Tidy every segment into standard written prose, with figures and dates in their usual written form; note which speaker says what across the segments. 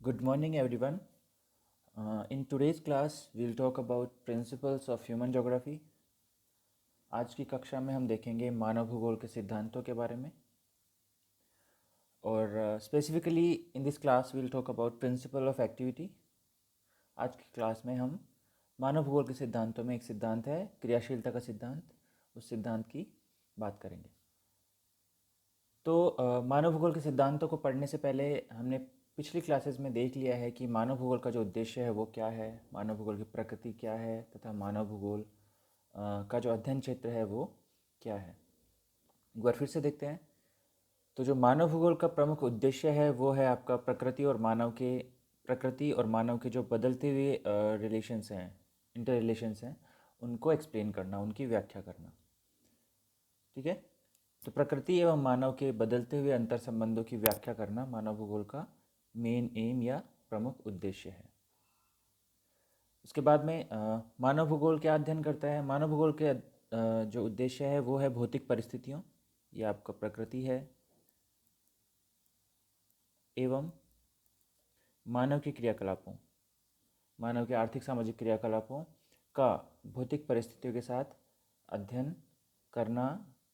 Speaker 1: Good morning, everyone. In today's class, we'll talk about principles of human geography. आज की कक्षा में हम देखेंगे मानव भूगोल के सिद्धांतों के बारे में और specifically in this class we'll talk about principle of activity. आज की क्लास में हम मानव भूगोल के सिद्धांतों में एक सिद्धांत है क्रियाशीलता का सिद्धांत, उस सिद्धांत की बात करेंगे। तो मानव भूगोल के सिद्धांतों को पढ़ने से पहले हमने पिछली क्लासेस में देख लिया है कि मानव भूगोल का जो उद्देश्य है वो क्या है, मानव भूगोल की प्रकृति क्या है तथा मानव भूगोल का जो अध्ययन क्षेत्र है वो क्या है। एक बार फिर से देखते हैं। तो जो मानव भूगोल का प्रमुख उद्देश्य है वो है आपका प्रकृति और मानव के जो बदलते हुए रिलेशंस हैं, इंटर रिलेशंस हैं, उनको एक्सप्लेन करना, उनकी व्याख्या करना। ठीक है। तो प्रकृति एवं मानव के बदलते हुए अंतर संबंधों की व्याख्या करना मानव भूगोल का मेन एम या प्रमुख उद्देश्य है। उसके बाद में मानव भूगोल क्या अध्ययन करता है। मानव भूगोल के जो उद्देश्य है वो है भौतिक परिस्थितियों, ये आपका प्रकृति है, एवं मानव के क्रियाकलापों, मानव के आर्थिक सामाजिक क्रियाकलापों का भौतिक परिस्थितियों के साथ अध्ययन करना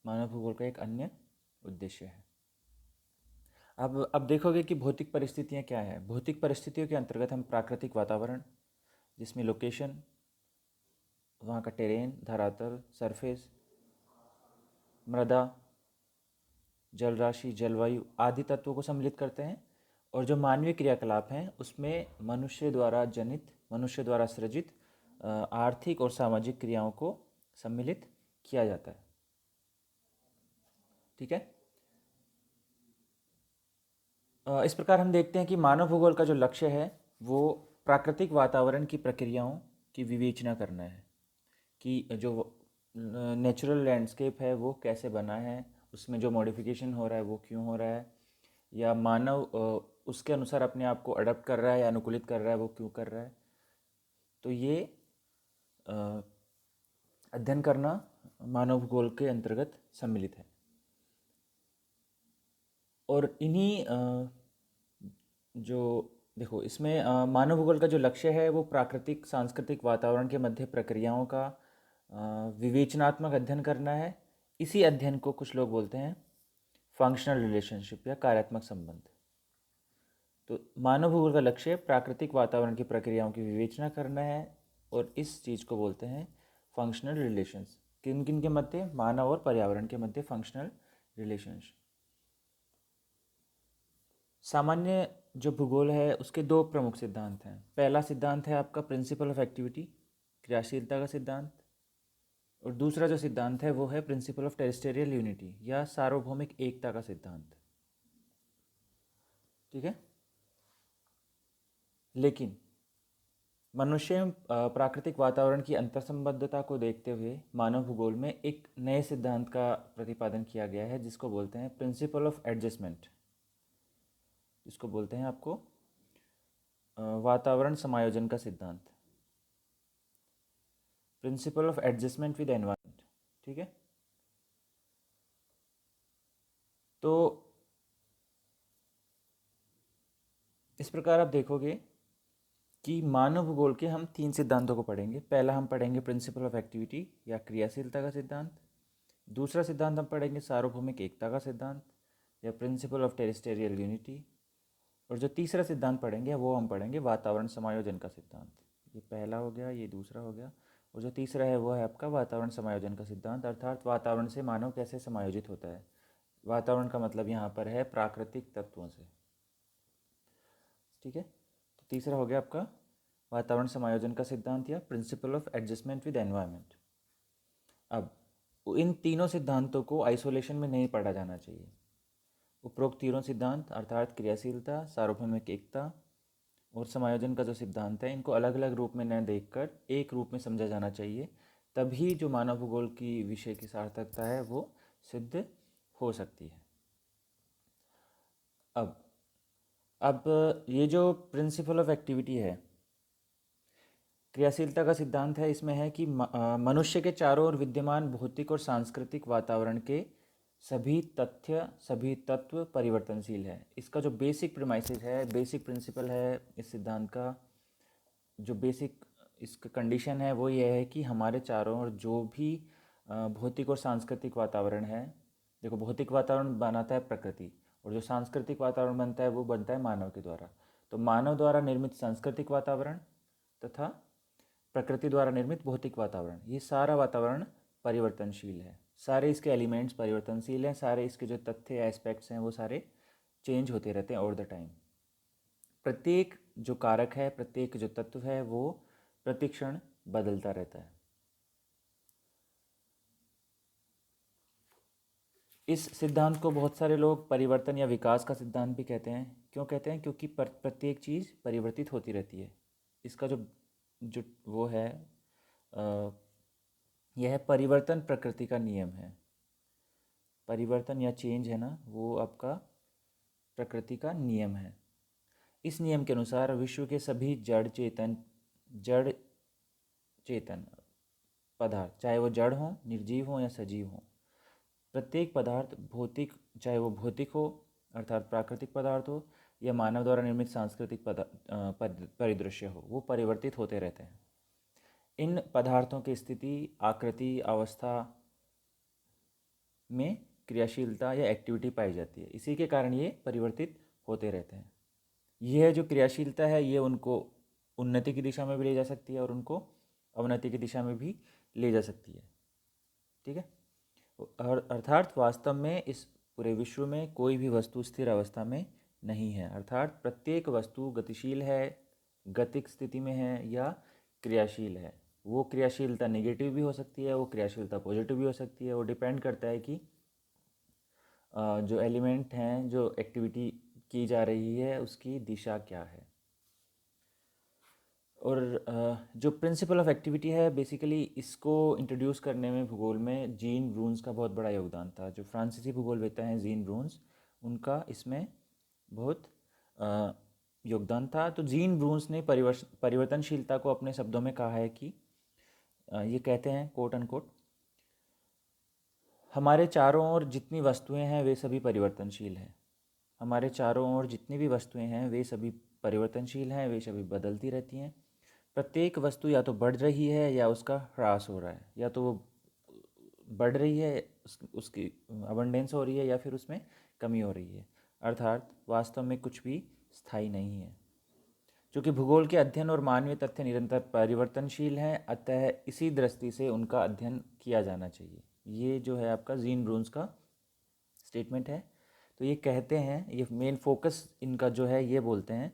Speaker 1: मानव भूगोल का एक अन्य उद्देश्य है। अब देखोगे कि भौतिक परिस्थितियाँ क्या है। भौतिक परिस्थितियों के अंतर्गत हम प्राकृतिक वातावरण, जिसमें लोकेशन, वहाँ का टेरेन, धरातल, सरफेस, मृदा, जल राशि, जलवायु आदि तत्वों को सम्मिलित करते हैं। और जो मानवीय क्रियाकलाप हैं उसमें मनुष्य द्वारा सृजित आर्थिक और सामाजिक क्रियाओं को सम्मिलित किया जाता है। ठीक है। इस प्रकार हम देखते हैं कि मानव भूगोल का जो लक्ष्य है वो प्राकृतिक वातावरण की प्रक्रियाओं की विवेचना करना है कि जो नेचुरल लैंडस्केप है वो कैसे बना है, उसमें जो मॉडिफिकेशन हो रहा है वो क्यों हो रहा है, या मानव उसके अनुसार अपने आप को अडप्ट कर रहा है या अनुकूलित कर रहा है वो क्यों कर रहा है। तो ये अध्ययन करना मानव भूगोल के अंतर्गत सम्मिलित है। और इन्हीं जो देखो इसमें मानव भूगोल का जो लक्ष्य है वो प्राकृतिक सांस्कृतिक वातावरण के मध्य प्रक्रियाओं का विवेचनात्मक अध्ययन करना है। इसी अध्ययन को कुछ लोग बोलते हैं फंक्शनल रिलेशनशिप या कार्यात्मक संबंध। तो मानव भूगोल का लक्ष्य प्राकृतिक वातावरण की प्रक्रियाओं की विवेचना करना है और इस चीज़ को बोलते हैं फंक्शनल रिलेशंस। किन किन के मध्य? मानव और पर्यावरण के मध्य फंक्शनल रिलेशंस। सामान्य जो भूगोल है उसके दो प्रमुख सिद्धांत हैं। पहला सिद्धांत है आपका प्रिंसिपल ऑफ एक्टिविटी, क्रियाशीलता का सिद्धांत, और दूसरा जो सिद्धांत है वो है प्रिंसिपल ऑफ टेरेस्टेरियल यूनिटी या सार्वभौमिक एकता का सिद्धांत। ठीक है। लेकिन मनुष्य एवं प्राकृतिक वातावरण की अंतर्संबद्धता को देखते हुए मानव भूगोल में एक नए सिद्धांत का प्रतिपादन किया गया है जिसको बोलते हैं प्रिंसिपल ऑफ एडजस्टमेंट, जिसको बोलते हैं आपको वातावरण समायोजन का सिद्धांत, principle of adjustment with environment. ठीक है। तो इस प्रकार आप देखोगे कि मानव भूगोल के हम तीन सिद्धांतों को पढ़ेंगे। पहला हम पढ़ेंगे प्रिंसिपल ऑफ एक्टिविटी या क्रियाशीलता का सिद्धांत, दूसरा सिद्धांत हम पढ़ेंगे सार्वभौमिक एकता का सिद्धांत या प्रिंसिपल ऑफ टेरेस्टेरियल यूनिटी, और जो तीसरा सिद्धांत पढ़ेंगे वो हम पढ़ेंगे वातावरण समायोजन का सिद्धांत। ये पहला हो गया, ये दूसरा हो गया, और जो तीसरा है वो है आपका वातावरण समायोजन का सिद्धांत, अर्थात वातावरण से मानव कैसे समायोजित होता है। वातावरण का मतलब यहाँ पर है प्राकृतिक तत्वों से। ठीक है। तो तीसरा हो गया आपका वातावरण समायोजन का सिद्धांत या principle of adjustment with environment. अब इन तीनों सिद्धांतों को आइसोलेशन में नहीं पढ़ा जाना चाहिए। उपरोक्त तीनों सिद्धांत अर्थात क्रियाशीलता, सार्वभौमिक एकता और समायोजन का जो सिद्धांत है इनको अलग अलग रूप में न देखकर एक रूप में समझा जाना चाहिए, तभी जो मानव भूगोल की विषय की सार्थकता है वो सिद्ध हो सकती है। अब ये जो प्रिंसिपल ऑफ एक्टिविटी है, क्रियाशीलता का सिद्धांत है, इसमें है कि मनुष्य के चारों ओर विद्यमान भौतिक और सांस्कृतिक वातावरण के सभी तथ्य सभी तत्व परिवर्तनशील है। इसका जो बेसिक प्रीमाइसेस है, बेसिक प्रिंसिपल है इस सिद्धांत का, जो बेसिक इसका कंडीशन है वो ये है कि हमारे चारों ओर जो भी भौतिक और सांस्कृतिक वातावरण है, देखो भौतिक वातावरण बनाता है प्रकृति, और जो सांस्कृतिक वातावरण बनता है वो बनता है मानव के द्वारा। तो मानव द्वारा निर्मित सांस्कृतिक वातावरण तथा प्रकृति द्वारा निर्मित भौतिक वातावरण, ये सारा वातावरण परिवर्तनशील है। सारे इसके एलिमेंट्स परिवर्तनशील हैं, सारे इसके जो तथ्य एस्पेक्ट्स हैं वो सारे चेंज होते रहते हैं ओवर द टाइम। प्रत्येक जो कारक है, प्रत्येक जो तत्व है वो प्रतिक्षण बदलता रहता है। इस सिद्धांत को बहुत सारे लोग परिवर्तन या विकास का सिद्धांत भी कहते हैं। क्यों कहते हैं? क्योंकि प्रत्येक चीज़ परिवर्तित होती रहती है। इसका जो जो वो है यह परिवर्तन प्रकृति का नियम है। परिवर्तन या चेंज है ना, वो आपका प्रकृति का नियम है। इस नियम के अनुसार विश्व के सभी जड़ चेतन पदार्थ, चाहे वो जड़ हों, निर्जीव हों या सजीव हों, प्रत्येक पदार्थ भौतिक, चाहे वो भौतिक हो अर्थात प्राकृतिक पदार्थ हो या मानव द्वारा निर्मित सांस्कृतिक परिदृश्य हो, वो परिवर्तित होते रहते हैं। इन पदार्थों की स्थिति, आकृति, अवस्था में क्रियाशीलता या एक्टिविटी पाई जाती है। इसी के कारण ये परिवर्तित होते रहते हैं। यह जो क्रियाशीलता है ये उनको उन्नति की दिशा में भी ले जा सकती है और उनको अवनति की दिशा में भी ले जा सकती है। ठीक है, और अर्थात वास्तव में इस पूरे विश्व में कोई भी वस्तु स्थिर अवस्था में नहीं है। अर्थात प्रत्येक वस्तु गतिशील है, गतिक स्थिति में है या क्रियाशील है। वो क्रियाशीलता नेगेटिव भी हो सकती है, वो क्रियाशीलता पॉजिटिव भी हो सकती है। वो डिपेंड करता है कि जो एलिमेंट हैं, जो एक्टिविटी की जा रही है उसकी दिशा क्या है। और जो प्रिंसिपल ऑफ एक्टिविटी है, बेसिकली इसको इंट्रोड्यूस करने में भूगोल में जीन ब्रून्स का बहुत बड़ा योगदान था। जो फ्रांसीसी भूगोलवेत्ता हैं जीन ब्रून्स, उनका इसमें बहुत योगदान था। तो जीन ब्रून्स ने परिवर्तनशीलता को अपने शब्दों में कहा है कि ये कहते हैं कोट अनकोट, हमारे चारों ओर जितनी वस्तुएं हैं वे सभी परिवर्तनशील हैं। हमारे चारों ओर जितनी भी वस्तुएं हैं वे सभी परिवर्तनशील हैं, वे सभी बदलती रहती हैं। प्रत्येक वस्तु या तो बढ़ रही है या उसका ह्रास हो रहा है, या तो वो बढ़ रही है, उसकी अबंडेंस हो रही है, या फिर उसमें कमी हो रही है। अर्थात वास्तव में कुछ भी स्थायी नहीं है। चूँकि भूगोल के अध्ययन और मानवीय तथ्य निरंतर परिवर्तनशील हैं, अतः इसी दृष्टि से उनका अध्ययन किया जाना चाहिए। ये जो है आपका जीन ब्रून्स का स्टेटमेंट है। तो ये कहते हैं, ये मेन फोकस इनका जो है ये बोलते हैं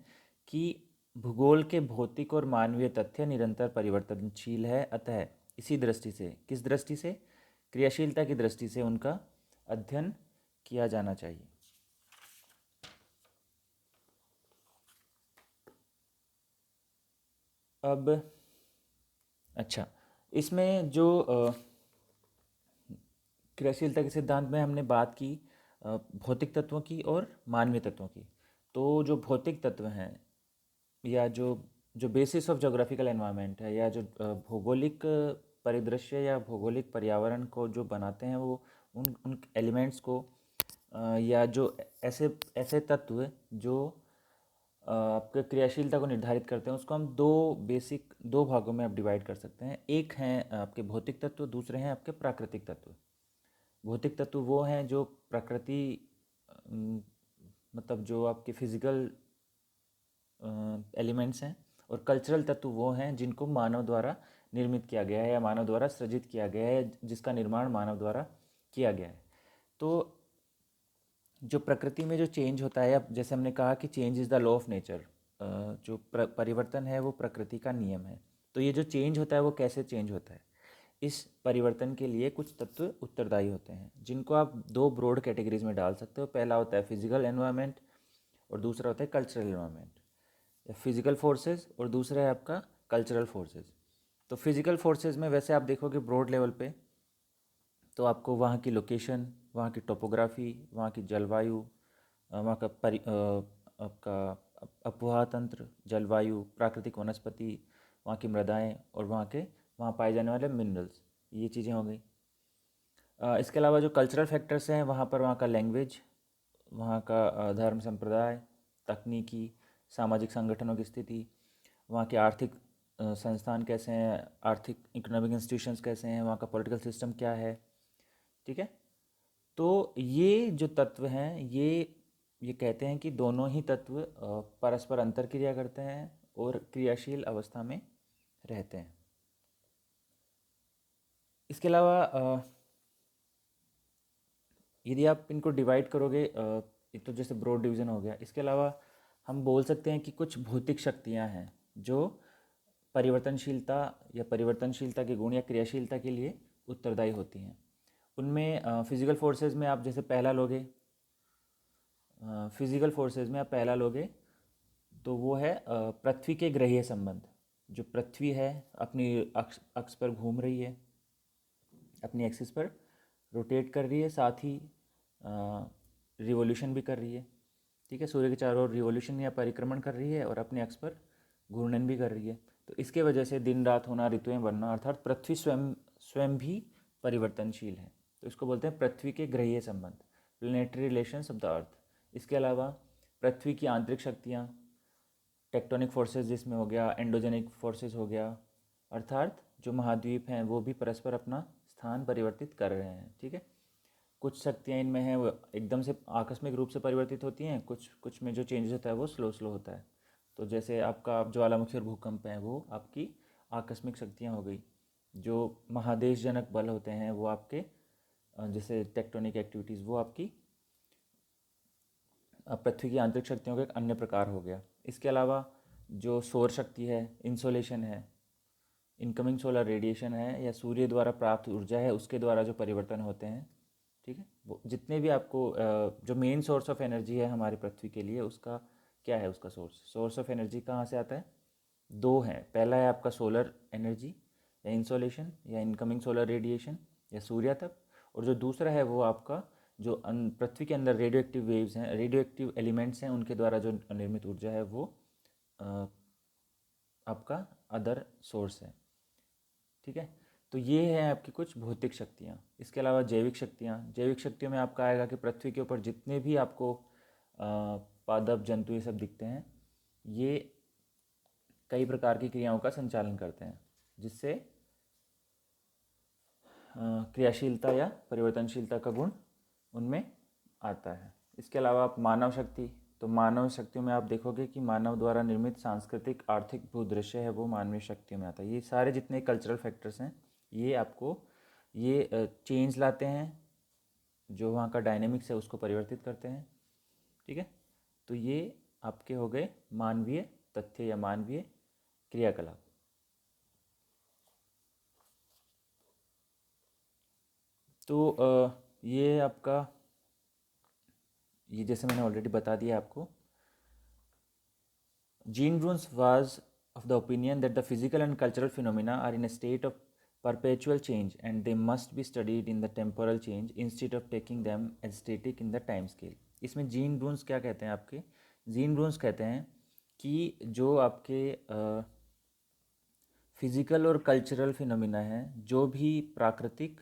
Speaker 1: कि भूगोल के भौतिक और मानवीय तथ्य निरंतर परिवर्तनशील है, अतः इसी दृष्टि से, किस दृष्टि से? क्रियाशीलता की दृष्टि से उनका अध्ययन किया जाना चाहिए। अब अच्छा, इसमें जो क्रियाशीलता के सिद्धांत में हमने बात की भौतिक तत्वों की और मानवीय तत्वों की। तो जो भौतिक तत्व हैं या जो जो बेसिस ऑफ जोग्राफिकल एनवायरनमेंट है, या जो भौगोलिक परिदृश्य या भौगोलिक पर्यावरण को जो बनाते हैं, वो उन उन एलिमेंट्स को या जो ऐसे ऐसे तत्व जो आपके क्रियाशीलता को निर्धारित करते हैं, उसको हम दो भागों में आप डिवाइड कर सकते हैं। एक हैं आपके भौतिक तत्व, दूसरे हैं आपके प्राकृतिक तत्व। भौतिक तत्व वो हैं जो प्रकृति अम, मतलब जो आपके फिजिकल एलिमेंट्स हैं, और कल्चरल तत्व वो हैं जिनको मानव द्वारा निर्मित किया गया है या मानव द्वारा सृजित किया गया है, जिसका निर्माण मानव द्वारा किया गया है। तो जो प्रकृति में जो चेंज होता है, अब जैसे हमने कहा कि change is the law of nature, जो परिवर्तन है वो प्रकृति का नियम है। तो ये जो चेंज होता है वो कैसे चेंज होता है? इस परिवर्तन के लिए कुछ तत्व उत्तरदायी होते हैं, जिनको आप दो ब्रॉड कैटेगरीज में डाल सकते हो। पहला होता है फिजिकल एनवायरनमेंट और दूसरा होता है कल्चरल एनवायरनमेंट, या फिजिकल फोर्सेस, और दूसरा है आपका कल्चरल फोर्सेस। तो फिजिकल फोर्सेस में वैसे आप देखोगे ब्रॉड लेवल पे, तो आपको वहाँ की लोकेशन, वहाँ की टोपोग्राफी, वहाँ की जलवायु, वहाँ का आपका अपवाह तंत्र, जलवायु, प्राकृतिक वनस्पति, वहाँ की मृदाएँ और वहाँ पाए जाने वाले मिनरल्स, ये चीज़ें हो गई। इसके अलावा जो कल्चरल फैक्टर्स हैं वहाँ पर वहाँ का लैंग्वेज, वहाँ का धर्म संप्रदाय, तकनीकी सामाजिक संगठनों की स्थिति, वहाँ के आर्थिक संस्थान कैसे हैं, आर्थिक इकोनॉमिक इंस्टीट्यूशंस कैसे हैं, वहाँ का पॉलिटिकल सिस्टम क्या है। ठीक है, तो ये जो तत्व हैं ये कहते हैं कि दोनों ही तत्व परस्पर अंतर क्रिया करते हैं और क्रियाशील अवस्था में रहते हैं। इसके अलावा यदि आप इनको डिवाइड करोगे, ये तो जैसे ब्रॉड डिवीज़न हो गया। इसके अलावा हम बोल सकते हैं कि कुछ भौतिक शक्तियाँ हैं जो परिवर्तनशीलता या परिवर्तनशीलता के गुण या क्रियाशीलता के लिए उत्तरदायी होती हैं। उनमें फिजिकल फोर्सेस में आप जैसे पहला लोगे, फिजिकल फोर्सेस में आप पहला लोगे तो वो है पृथ्वी के ग्रहीय संबंध। जो पृथ्वी है अपनी अक्ष पर घूम रही है, अपनी एक्सिस पर रोटेट कर रही है, साथ ही रिवॉल्यूशन भी कर रही है। ठीक है, सूर्य के चारों ओर रिवॉल्यूशन या परिक्रमण कर रही है और अपने अक्ष पर घूर्णन भी कर रही है। तो इसके वजह से दिन रात होना, ऋतुएं बनना, अर्थात पृथ्वी स्वयं स्वयं भी परिवर्तनशील है। तो इसको बोलते हैं पृथ्वी के ग्रहीय संबंध, planetary relations of the earth. इसके अलावा पृथ्वी की आंतरिक शक्तियाँ, टेक्टोनिक फोर्सेस जिसमें हो गया, एंडोजेनिक फोर्सेस हो गया, अर्थात जो महाद्वीप हैं वो भी परस्पर अपना स्थान परिवर्तित कर रहे हैं। ठीक है, कुछ शक्तियाँ इनमें हैं वो एकदम से आकस्मिक रूप से परिवर्तित होती हैं, कुछ में जो चेंजेस होता है वो स्लो स्लो होता है। तो जैसे आपका ज्वालामुखी और भूकंप हैं वो आपकी आकस्मिक शक्तियाँ हो गई। जो महादेशजनक बल होते हैं वो आपके जैसे टेक्टोनिक एक्टिविटीज़ वो आपकी पृथ्वी की आंतरिक शक्तियों का एक अन्य प्रकार हो गया। इसके अलावा जो सौर शक्ति है, इंसोलेशन है, इनकमिंग सोलर रेडिएशन है, या सूर्य द्वारा प्राप्त ऊर्जा है, उसके द्वारा जो परिवर्तन होते हैं। ठीक है, वो जितने भी आपको जो मेन सोर्स ऑफ एनर्जी है हमारी पृथ्वी के लिए, उसका क्या है, उसका सोर्स ऑफ एनर्जी कहाँ से आता है? दो हैं। पहला है आपका सोलर एनर्जी या इंसोलेशन या इनकमिंग सोलर रेडिएशन या सूर्य तप, और जो दूसरा है वो आपका जो पृथ्वी के अंदर रेडियो एक्टिव वेव्स हैं, रेडियो एक्टिव एलिमेंट्स हैं, उनके द्वारा जो निर्मित ऊर्जा है वो आपका अदर सोर्स है। ठीक है, तो ये हैं आपकी कुछ भौतिक शक्तियाँ। इसके अलावा जैविक शक्तियाँ, जैविक शक्तियों में आपका आएगा कि पृथ्वी के ऊपर जितने भी आपको पादप जंतु ये सब दिखते हैं, ये कई प्रकार की क्रियाओं का संचालन करते हैं जिससे क्रियाशीलता या परिवर्तनशीलता का गुण उनमें आता है। इसके अलावा आप मानव शक्ति, तो मानव शक्तियों में आप देखोगे कि मानव द्वारा निर्मित सांस्कृतिक आर्थिक भूदृश्य है वो मानवीय शक्तियों में आता है। ये सारे जितने कल्चरल फैक्टर्स हैं ये आपको ये चेंज लाते हैं, जो वहाँ का डायनेमिक्स है उसको परिवर्तित करते हैं। ठीक है, तो ये आपके हो गए मानवीय तथ्य या मानवीय क्रियाकलाप। तो ये आपका, ये जैसे मैंने ऑलरेडी बता दिया आपको, Jean Bruns was of the opinion that the physical and cultural phenomena are in a state of perpetual change and they must be studied in the temporal change instead of taking them as static in the time scale. इसमें gene ब्रून्स क्या कहते हैं आपके? Gene ब्रून्स कहते हैं कि जो आपके फिज़िकल और कल्चरल फिनोमिना हैं, जो भी प्राकृतिक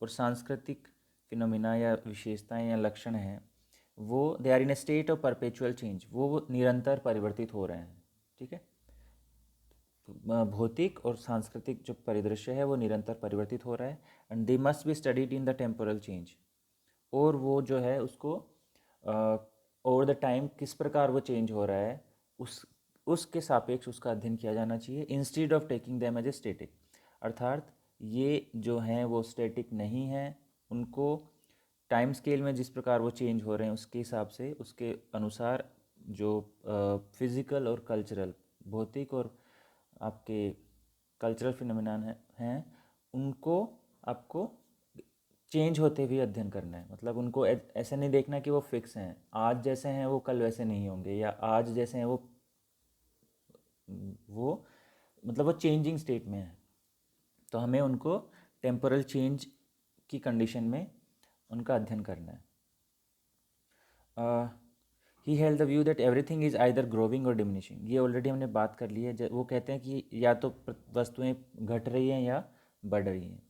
Speaker 1: और सांस्कृतिक फिनोमिना या विशेषताएं या लक्षण हैं, वो they are in a state of perpetual change, वो निरंतर परिवर्तित हो रहे हैं। ठीक है, भौतिक और सांस्कृतिक जो परिदृश्य है वो निरंतर परिवर्तित हो रहा है and they must be studied in the temporal change, और वो जो है उसको ओवर द टाइम किस प्रकार वो चेंज हो रहा है उसके सापेक्ष उसका अध्ययन किया जाना चाहिए, instead of taking them as a static. अर्थात ये जो हैं वो स्टेटिक नहीं हैं, उनको टाइम स्केल में जिस प्रकार वो चेंज हो रहे हैं उसके हिसाब से, उसके अनुसार जो फिज़िकल और कल्चरल, भौतिक और आपके कल्चरल फिनोमिना हैं उनको आपको चेंज होते हुए अध्ययन करना है। मतलब उनको ऐसे नहीं देखना कि वो फिक्स हैं, आज जैसे हैं वो कल वैसे नहीं होंगे, या आज जैसे हैं वो मतलब वो चेंजिंग स्टेट में है। तो हमें उनको टेम्पोरल चेंज की कंडीशन में उनका अध्ययन करना है। He held the view that everything is either growing और डिमिनिशिंग। ये ऑलरेडी हमने बात कर ली है। वो कहते हैं कि या तो वस्तुएं घट रही हैं या बढ़ रही हैं।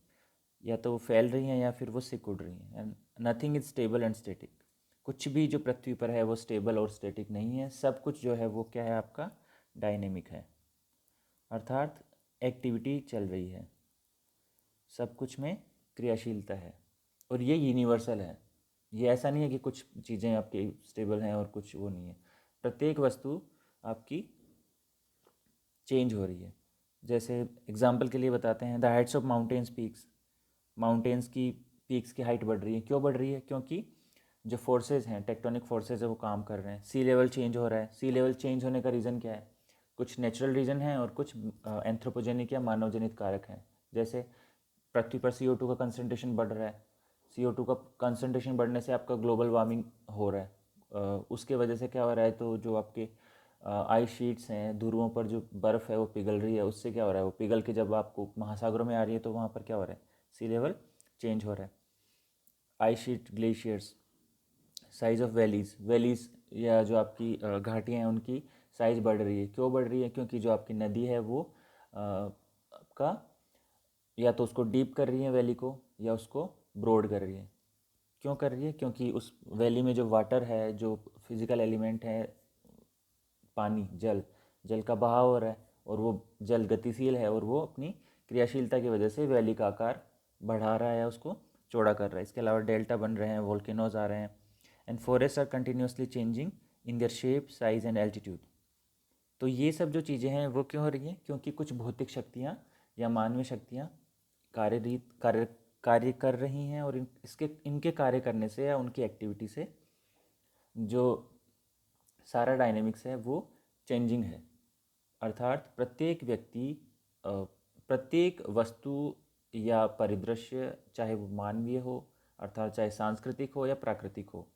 Speaker 1: या तो वो फैल रही हैं या फिर वो सिकुड़ रही हैं। And nothing is stable and static. कुछ भी जो पृथ्वी पर है वो स्टेबल और स्टैटिक नहीं है, सब कुछ जो है वो क्या है आपका डायनेमिक है, अर्थात एक्टिविटी चल रही है, सब कुछ में क्रियाशीलता है। और ये यूनिवर्सल है, ये ऐसा नहीं है कि कुछ चीज़ें आपकी स्टेबल हैं और कुछ वो नहीं है। प्रत्येक वस्तु आपकी चेंज हो रही है। जैसे एग्जाम्पल के लिए बताते हैं, the Heights of mountains peaks, mountains की पीक्स की हाइट बढ़ रही है। क्यों बढ़ रही है? क्योंकि जो फोर्सेज हैं, टेक्टोनिक फोर्सेज है, वो काम कर रहे हैं। सी लेवल चेंज हो रहा है। सी लेवल चेंज होने का रीज़न क्या है? कुछ नेचुरल रीज़न है और कुछ एंथ्रोपोजेनिक या मानव जनित कारक हैं। जैसे पृथ्वी पर CO2 का कंसनट्रेशन बढ़ रहा है, CO2 का कंसनट्रेशन बढ़ने से आपका ग्लोबल वार्मिंग हो रहा है। उसके वजह से क्या हो रहा है, तो जो आपके आइस शीट्स हैं, ध्रुवों पर जो बर्फ़ है वो पिघल रही है। उससे क्या हो रहा है, वो पिघल के जब आपको महासागरों में आ रही है तो वहाँ पर क्या हो रहा है, सी लेवल चेंज हो रहा है। Ice sheet, glaciers, size of valleys या जो आपकी घाटियाँ हैं उनकी साइज़ बढ़ रही है। क्यों बढ़ रही है? क्योंकि जो आपकी नदी है वो आपका या तो उसको डीप कर रही है वैली को, या उसको ब्रॉड कर रही है। क्यों कर रही है? क्योंकि उस वैली में जो वाटर है, जो फिजिकल एलिमेंट है, पानी, जल, जल का बहाव हो रहा है और वो जल गतिशील है और वो अपनी क्रियाशीलता की वजह से वैली का आकार बढ़ा रहा है, उसको चौड़ा कर रहा है। इसके अलावा डेल्टा बन रहे हैं, वोल्केनोज आ रहे हैं। And forest are continuously changing in their shape, size and altitude. तो ये सब जो चीज़ें हैं वो क्यों हो रही हैं? क्योंकि कुछ भौतिक शक्तियाँ या मानवीय शक्तियाँ कार्य कर रही हैं, और इनके कार्य करने से या उनकी एक्टिविटी से जो सारा डायनेमिक्स है वो चेंजिंग है। अर्थात प्रत्येक व्यक्ति, प्रत्येक वस्तु या परिदृश्य, चाहे वो मानवीय हो, अर्थात चाहे सांस्कृतिक हो या प्राकृतिक हो,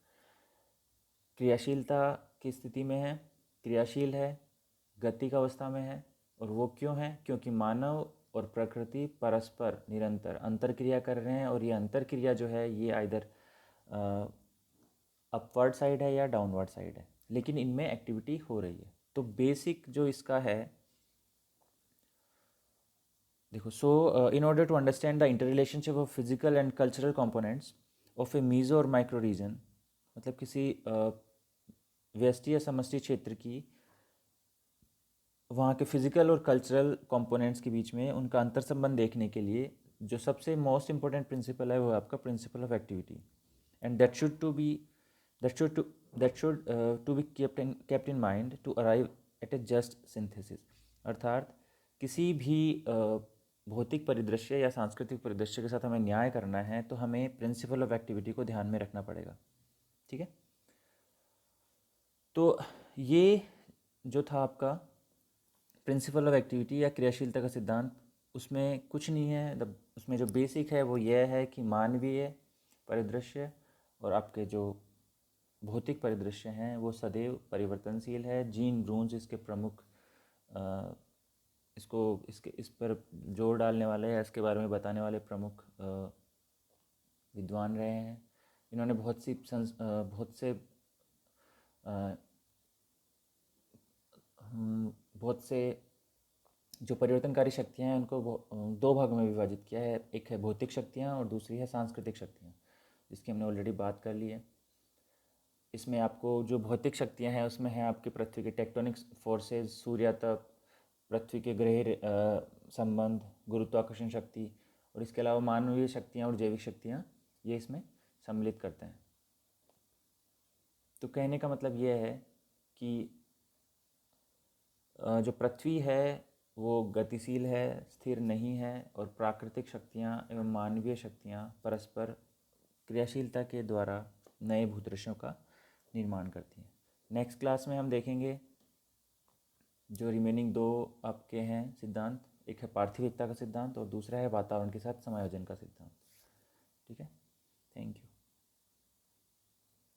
Speaker 1: क्रियाशीलता की स्थिति में है, क्रियाशील है, गति का अवस्था में है। और वो क्यों है? क्योंकि मानव और प्रकृति परस्पर निरंतर अंतरक्रिया कर रहे हैं, और ये अंतरक्रिया जो है ये आइदर अपवर्ड साइड है या डाउनवर्ड साइड है, लेकिन इनमें एक्टिविटी हो रही है। तो बेसिक जो इसका है, देखो, so in order to understand the inter relationship of physical and cultural components of a meso और माइक्रो रीजन, मतलब किसी व्यष्टि या समष्टि क्षेत्र की वहाँ के फिजिकल और कल्चरल कंपोनेंट्स के बीच में उनका अंतर संबंध देखने के लिए जो सबसे मोस्ट इंपॉर्टेंट प्रिंसिपल है वो है आपका principle of activity. And that should to be kept in mind to arrive at a just synthesis। अर्थात किसी भी भौतिक परिदृश्य या सांस्कृतिक परिदृश्य के साथ हमें न्याय करना है तो हमें प्रिंसिपल ऑफ एक्टिविटी को ध्यान में रखना पड़ेगा। ठीक है, तो ये जो था आपका प्रिंसिपल ऑफ एक्टिविटी या क्रियाशीलता का सिद्धांत, उसमें कुछ नहीं है। उसमें जो बेसिक है वो यह है कि मानवीय परिदृश्य और आपके जो भौतिक परिदृश्य हैं वो सदैव परिवर्तनशील है। जीन ब्रून्स इसके प्रमुख इसको इसके इस पर जोर डालने वाले या इसके बारे में बताने वाले प्रमुख विद्वान रहे हैं। इन्होंने बहुत से जो परिवर्तनकारी शक्तियाँ हैं उनको दो भागों में विभाजित किया है। एक है भौतिक शक्तियाँ और दूसरी है सांस्कृतिक शक्तियाँ, जिसकी हमने ऑलरेडी बात कर ली है। इसमें आपको जो भौतिक शक्तियाँ हैं उसमें है आपके पृथ्वी के टेक्टोनिक फोर्सेस, सूर्य तप, पृथ्वी के ग्रह संबंध, गुरुत्वाकर्षण शक्ति, और इसके अलावा मानवीय शक्तियाँ और जैविक शक्तियाँ ये इसमें सम्मिलित करते हैं। तो कहने का मतलब ये है कि जो पृथ्वी है वो गतिशील है, स्थिर नहीं है, और प्राकृतिक शक्तियाँ एवं मानवीय शक्तियाँ परस्पर क्रियाशीलता के द्वारा नए भूदृश्यों का निर्माण करती हैं। नेक्स्ट क्लास में हम देखेंगे जो रिमेनिंग दो आपके हैं सिद्धांत, एक है पार्थिव एकता का सिद्धांत और दूसरा है वातावरण के साथ समायोजन का सिद्धांत।